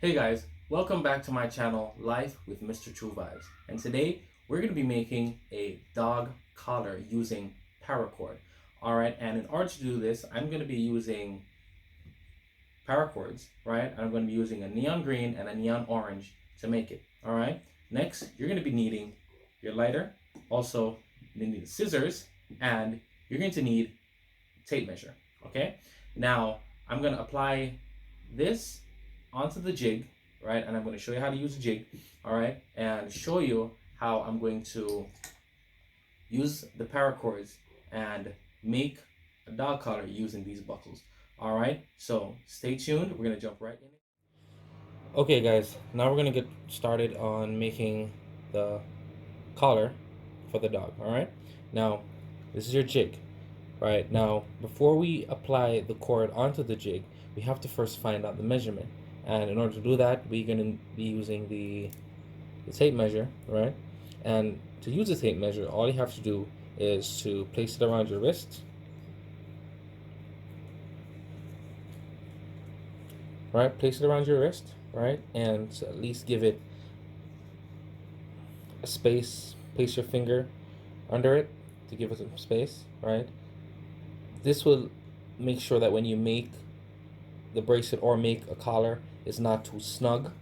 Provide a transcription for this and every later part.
Hey guys, welcome back to my channel, Life with Mr. True Vibes. And today we're going to be making a dog collar using paracord. Alright, and in order to do this, I'm going to be using paracords, right? And I'm going to be using a neon green and a neon orange to make it. Alright, next you're going to be needing your lighter, also you need scissors, and you're going to need tape measure. Okay, now I'm going to apply this onto the jig, right? And I'm going to show you how to use the jig, all right? And show you how I'm going to use the paracords and make a dog collar using these buckles. All right, so stay tuned. We're going to jump right in. Okay, guys, now we're going to get started on making the collar for the dog. All right, now this is your jig. Right, now before we apply the cord onto the jig, we have to first find out the measurement. And in order to do that, we're going to be using the tape measure, right? And to use the tape measure, all you have to do is to place it around your wrist, right? Place it around your wrist, right? And at least give it a space. Place your finger under it to give it some space, right? This will make sure that when you make the bracelet or make a collar, it's not too snug,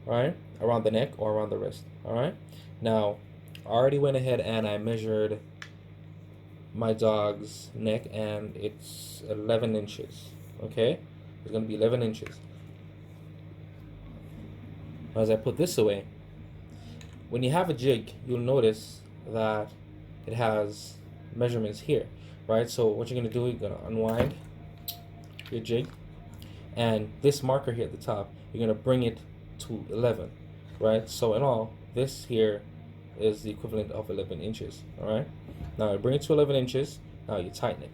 right, around the neck or around the wrist. All right, now I already went ahead and I measured my dog's neck and it's 11 inches. Okay, it's going to be 11 inches. As I put this away, when you have a jig, you'll notice that it has measurements here, right? So what you're going to do, you're going to unwind your jig, and this marker here at the top, you're going to bring it to 11, right? So in all, this here is the equivalent of 11 inches, all right? Now you bring it to 11 inches, now you tighten it,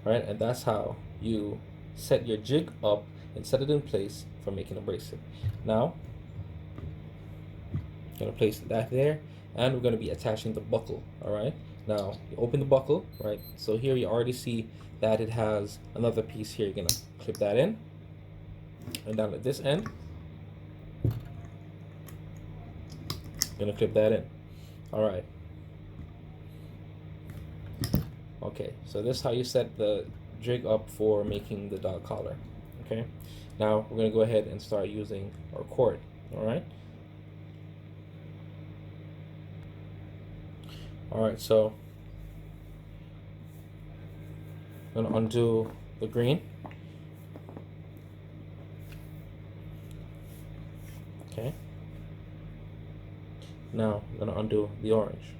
right? And that's how you set your jig up and set it in place for making a bracelet. Now, I'm going to place that there, and we're going to be attaching the buckle, all right? Now, you open the buckle, right? So here you already see that it has another piece here. You're going to clip that in, and down at this end, going to clip that in. All right. Okay, so this is how you set the jig up for making the dog collar. Okay, now we're going to go ahead and start using our cord. All right. All right, so I'm going to undo the green. Okay. Now I'm going to undo the orange.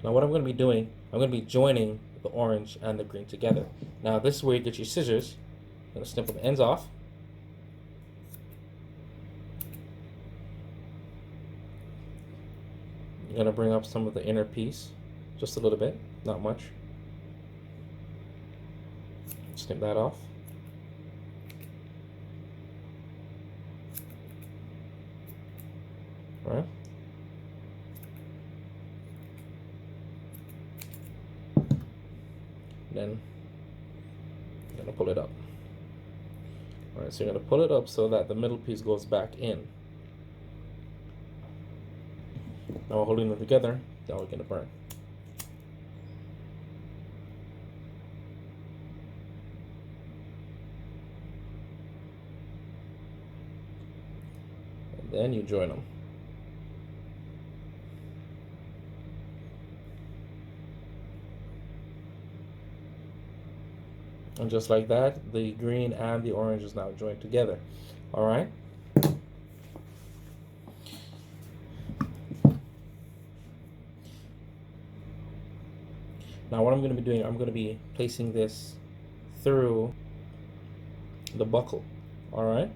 Now what I'm going to be doing, I'm going to be joining the orange and the green together. Now this is where you get your scissors. I'm going to snip the ends off. You're going to bring up some of the inner piece, just a little bit, not much. Snip that off. All right. Then you're going to pull it up. All right, so you're going to pull it up so that the middle piece goes back in. Now we're holding them together, now we're going to burn. And then you join them. And just like that, the green and the orange is now joined together. All right. Now what I'm going to be doing, I'm going to be placing this through the buckle. All right.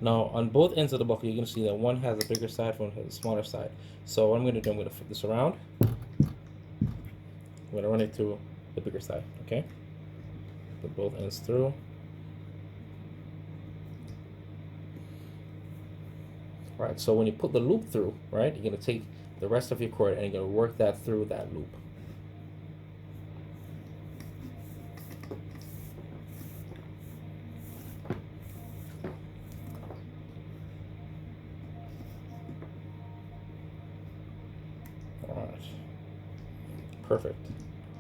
Now on both ends of the buckle, you're going to see that one has a bigger side, one has a smaller side. So what I'm going to do, I'm going to flip this around. I'm going to run it through the bigger side, okay? Put both ends through. All right, so when you put the loop through, right, you're going to take the rest of your cord and you're going to work that through that loop. All right, perfect.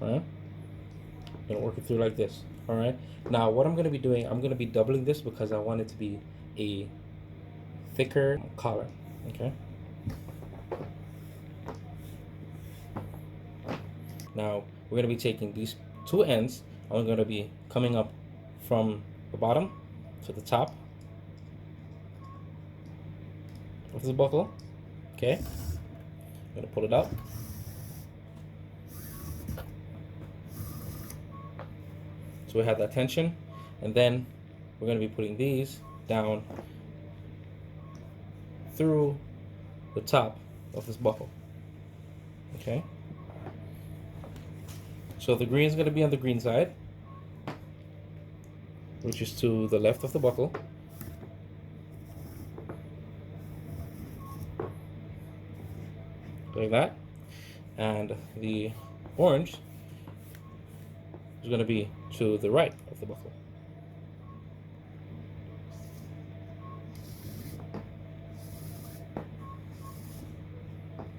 All right, I'm going to work it through like this. All right, now what I'm going to be doing, I'm going to be doubling this because I want it to be a thicker collar, okay? Now we're going to be taking these two ends, and we're going to be coming up from the bottom to the top of the buckle, okay? I'm going to pull it up. So we have that tension, and then we're going to be putting these down through the top of this buckle, okay? So the green is going to be on the green side, which is to the left of the buckle. Like that. And the orange is going to be to the right of the buckle.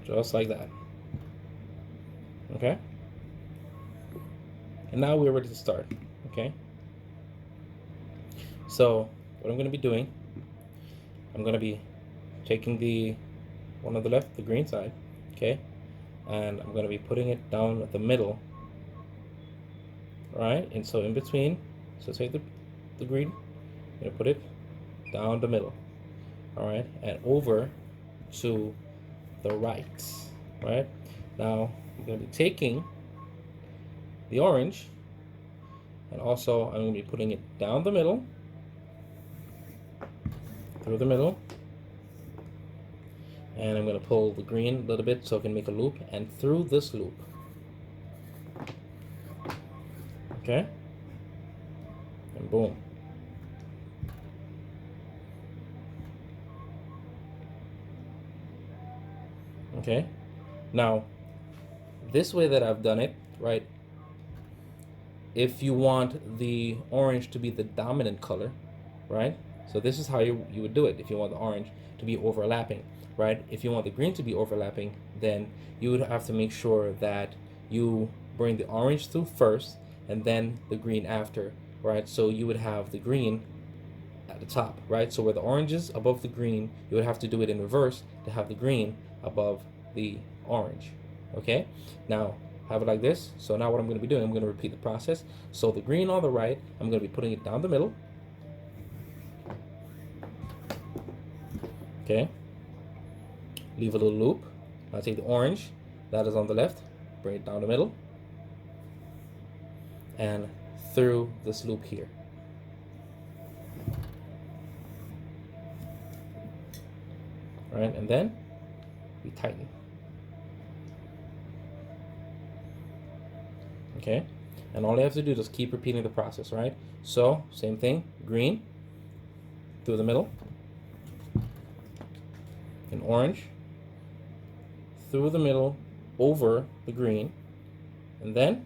Just like that. Okay? And now we're ready to start. Okay? So, what I'm going to be doing, I'm going to be taking the one on the left, the green side, okay? And I'm going to be putting it down at the middle. Alright? And so in between, so take the green, I'm going to put it down the middle. Alright? And over to the right. Right? Now, I'm going to be taking the orange, and also I'm going to be putting it down the middle, through the middle, and I'm going to pull the green a little bit so I can make a loop, and through this loop. Okay? And boom. Okay? Now, this way that I've done it, right, if you want the orange to be the dominant color, right, so this is how you would do it if you want the orange to be overlapping, right? If you want the green to be overlapping, then you would have to make sure that you bring the orange through first and then the green after, right? So you would have the green at the top, right? So where the orange is above the green, you would have to do it in reverse to have the green above the orange, okay? Now, have it like this. So now what I'm going to be doing, I'm going to repeat the process. So the green on the right, I'm going to be putting it down the middle. Okay. Leave a little loop. Now take the orange that is on the left, bring it down the middle, and through this loop here. All right, and then we tighten. Okay, and all you have to do is just keep repeating the process, right? So, same thing, green through the middle, and orange through the middle over the green, and then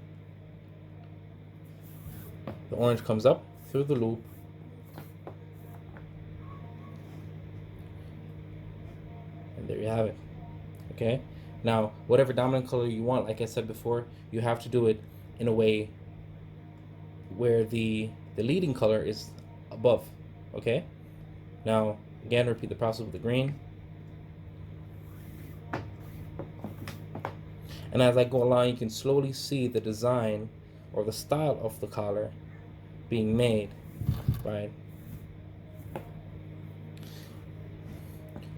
the orange comes up through the loop, and there you have it. Okay, now whatever dominant color you want, like I said before, you have to do it in a way where the leading color is above. Okay, now again repeat the process with the green, and as I go along you can slowly see the design or the style of the collar being made, right?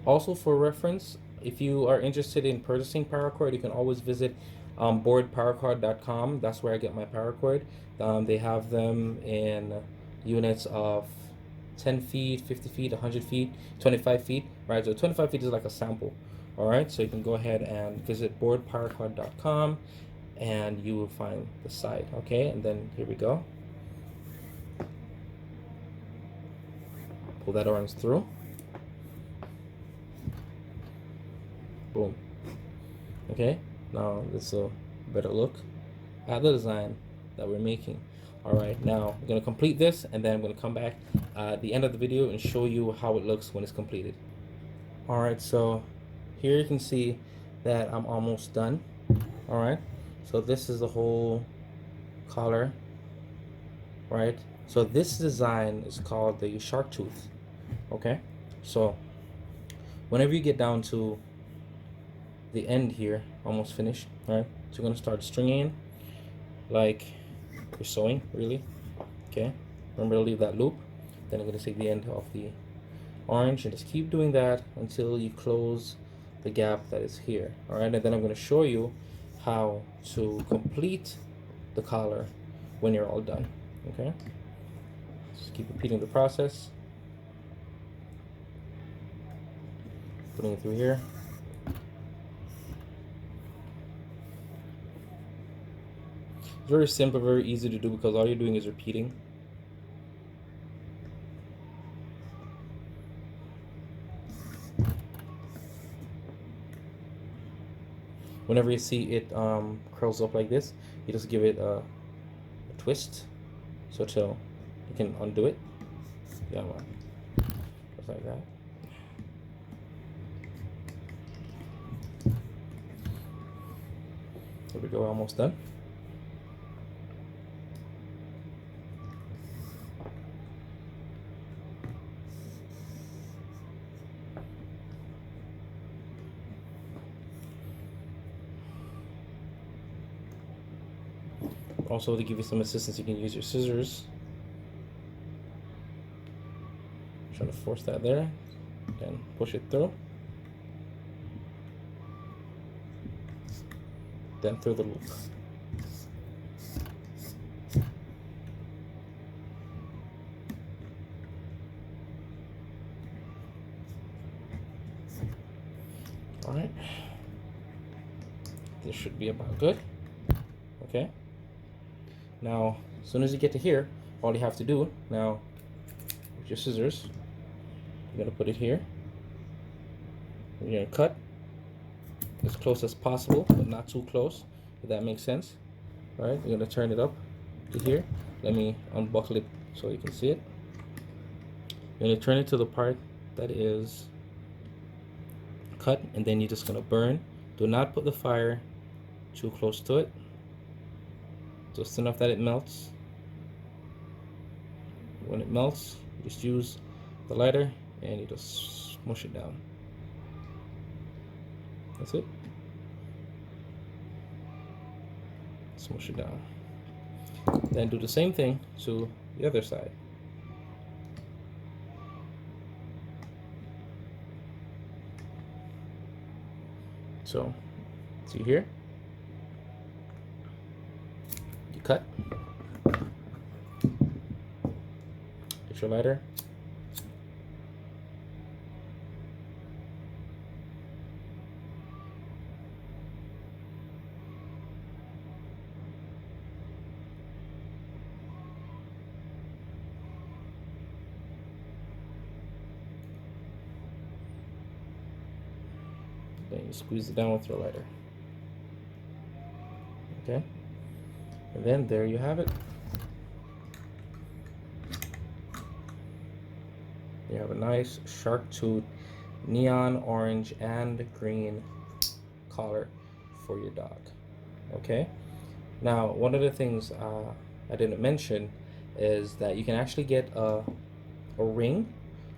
Also, for reference, if you are interested in purchasing Paracord, you can always visit boardparacord.com. That's where I get my Paracord. They have them in units of 10 feet, 50 feet, 100 feet, 25 feet, right? So 25 feet is like a sample, all right? So you can go ahead and visit boardparacord.com and you will find the site, okay? And then here we go. Pull that orange through. Boom. Okay, now let's a better look at the design that we're making. All right, now I'm gonna complete this and then I'm gonna come back at the end of the video and show you how it looks when it's completed. All right, so here you can see that I'm almost done. All right, so this is the whole collar, right? So this design is called the shark tooth. Okay, so whenever you get down to the end here, almost finished, right? So you're gonna start stringing like you're sewing, really. Okay, remember to leave that loop. Then I'm gonna take the end of the orange and just keep doing that until you close the gap that is here. All right, and then I'm gonna show you how to complete the collar when you're all done. Okay, just keep repeating the process, putting it through here. It's very simple, very easy to do because all you're doing is repeating. Whenever you see it curls up like this, you just give it a twist so till you can undo it. Yeah, man. Just like that. There we go, almost done. Also, to give you some assistance, you can use your scissors. Trying to force that there, then push it through. Then through the loop. All right, this should be about good. Okay. Now, as soon as you get to here, all you have to do now with your scissors, you're gonna put it here. You're gonna cut as close as possible, but not too close, if that makes sense. All right, you're gonna turn it up to here. Let me unbuckle it so you can see it. You're gonna turn it to the part that is cut, and then you're just gonna burn. Do not put the fire too close to it. Just enough that it melts. When it melts, you just use the lighter and you just smush it down. That's it. Smush it down. Then do the same thing to the other side. So, see here? You cut. Get your lighter. Then you squeeze it down with your lighter. Okay? And then there you have it. You have a nice shark tooth, neon orange and green collar for your dog. Okay? Now, one of the things I didn't mention is that you can actually get a ring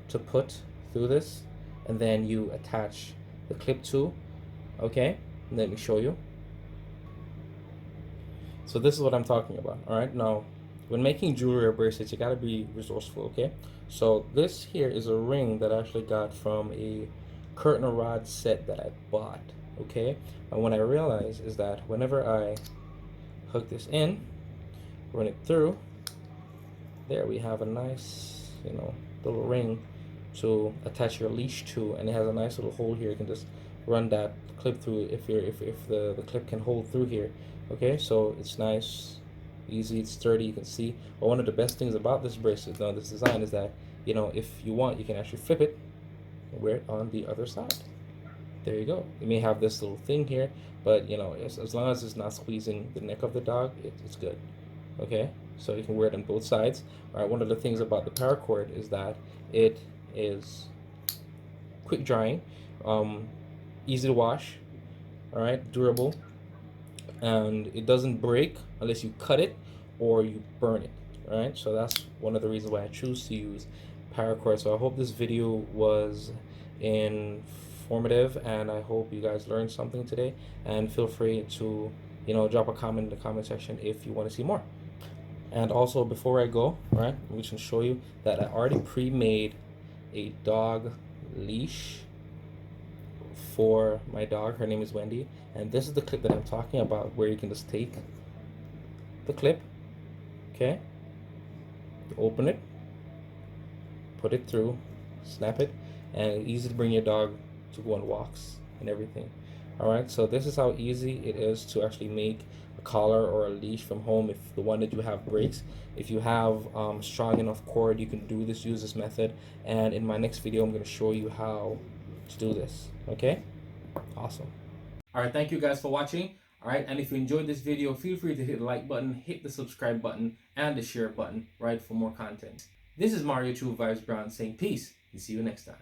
to put through this, and then you attach the clip to. Okay, let me show you. So this is what I'm talking about. All right, now when making jewelry or bracelets, you got to be resourceful. Okay, so this here is a ring that I actually got from a curtain rod set that I bought. Okay, and what I realized is that whenever I hook this in, run it through, there we have a nice, the little ring to attach your leash to, and it has a nice little hole here. You can just run that clip through if the clip can hold through here. Okay, so it's nice, easy, it's sturdy, you can see. But one of the best things about this bracelet, now this design, is that, you know, if you want, you can actually flip it and wear it on the other side. There you go. You may have this little thing here, but you know, as long as it's not squeezing the neck of the dog, it's good. Okay, so you can wear it on both sides. All right, one of the things about the paracord is that it is quick drying, um, easy to wash, all right, durable, and it doesn't break unless you cut it or you burn it. All right, so that's one of the reasons why I choose to use paracord. So I hope this video was informative, and I hope you guys learned something today. And feel free to, you know, drop a comment in the comment section if you want to see more. And also, before I go, right, we can show you that I already pre-made a dog leash for my dog. Her name is Wendy, and this is the clip that I'm talking about, where you can just take the clip, okay, open it, put it through, snap it, and it's easy to bring your dog to go on walks and everything. All right, so this is how easy it is to actually make a collar or a leash from home if the one that you have breaks. If you have strong enough cord, you can use this method, and in my next video I'm going to show you how to do this. Okay, awesome. All right, thank you guys for watching. All right, and if you enjoyed this video, feel free to hit the like button, hit the subscribe button, and the share button, right, for more content. This is Mario True Vibes Brown saying peace, and see you next time.